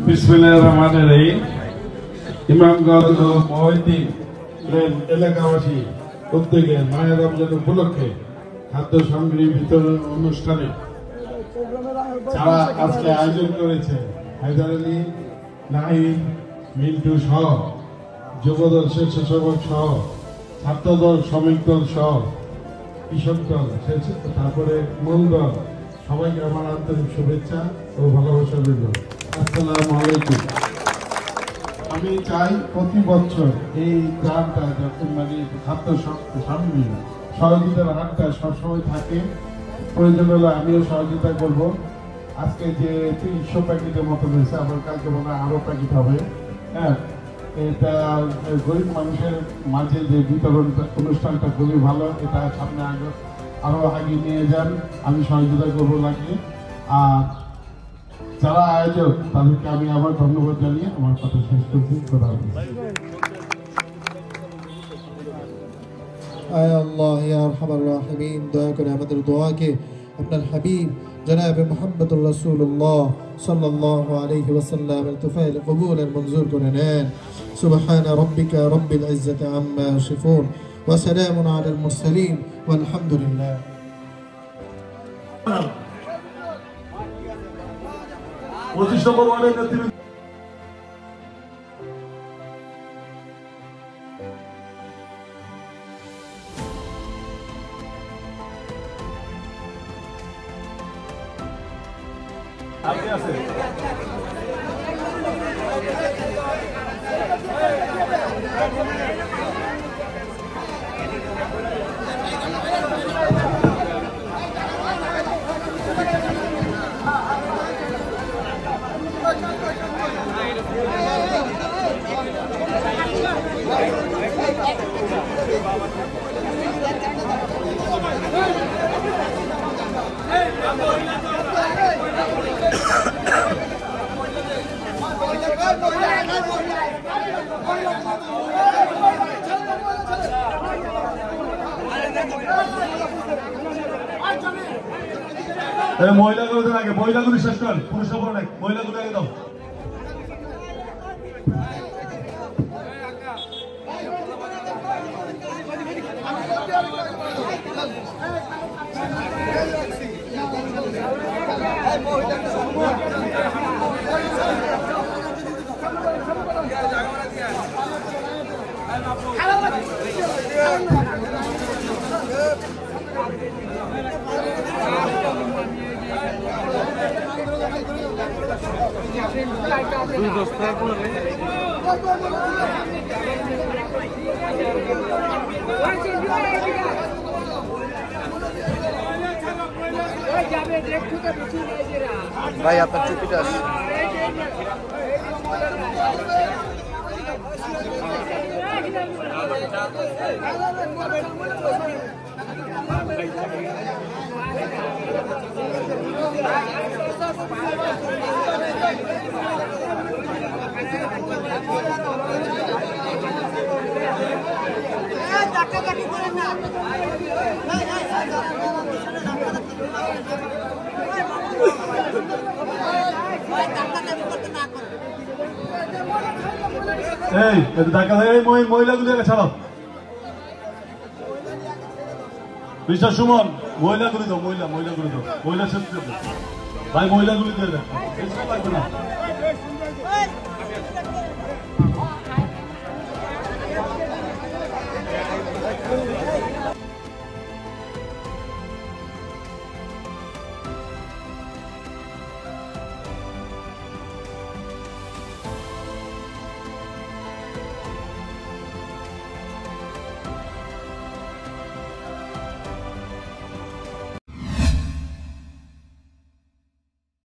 বিসমিল্লাহির রহমানির রহিম। ইমামগঞ্জ ও মহিউদ্দিন এলাকাবাসী উদ্যোগে মায়ের রমজান উপলক্ষে খাদ্য সামগ্রী বিতরণ অনুষ্ঠানে যারা আজকে আয়োজন করেছে হায়দার আলী, নাহিদ, মিন্টু সহ যুবদল, স্বেচ্ছাসেবক সহ ছাত্রদল, শ্রমিক দল সহ কৃষক দল, তারপরে মূল দল, সবাইকে আমার আন্তরিক শুভেচ্ছা ও ভালোবাসা রইল। আসসালামু আলাইকুম। আমি চাই প্রতি বছর এই গ্রামটা যখন মানে খাদ্য সামগ্রী সহযোগিতার হাতটা সবসময় থাকে, প্রয়োজন হলে আমিও সহযোগিতা করব। আজকে যে 300 প্যাকেটের মতো রয়েছে, আমার কালকে মনে হয় আরো প্যাকেট হবে। হ্যাঁ, এটা গরিব মানুষের মাঝে যে বিতরণ অনুষ্ঠানটা খুবই ভালো। এটা সামনে আরো আগে নিয়ে যান, আমি সহযোগিতা করবো লাগিয়ে। আর যারা আয়োজক তাদেরকে আমি আবার ধন্যবাদ জানিয়ে আমার কথা শেষ করছি। আয় আল্লাহ ইয়া আরহামার রাহিমিন, দয়া করে আমাদের দোয়াকে আপনার হাবিব জনাব মুহাম্মদুর রাসূলুল্লাহ সাল্লাল্লাহু আলাইহি ওয়াসাল্লামের তুফাইল কবুলের মঞ্জুর করে নেন। সুবহানা রাব্বিকা রাব্বিল ইজ্জাতি আম্মা ইয়াসিফুন ওয়া সালামুন আলাল মুরসালিন ওয়ালহামদুলিল্লাহ। মহিলাগুলো আগে, মহিলাগুলো শেষ কর, পুরুষ মহিলাগুলো আগে দাও। ভাই আপনার টুপিটা আছে। মহিলাগুলো ছাড়ো, মিস্টার সুমন, মহিলাগুলি দাও, মহিলাগুলি দাও, মহিলা শেষ করে দাও ভাই, মহিলাগুলি দিয়ে দেন, লাগবে না।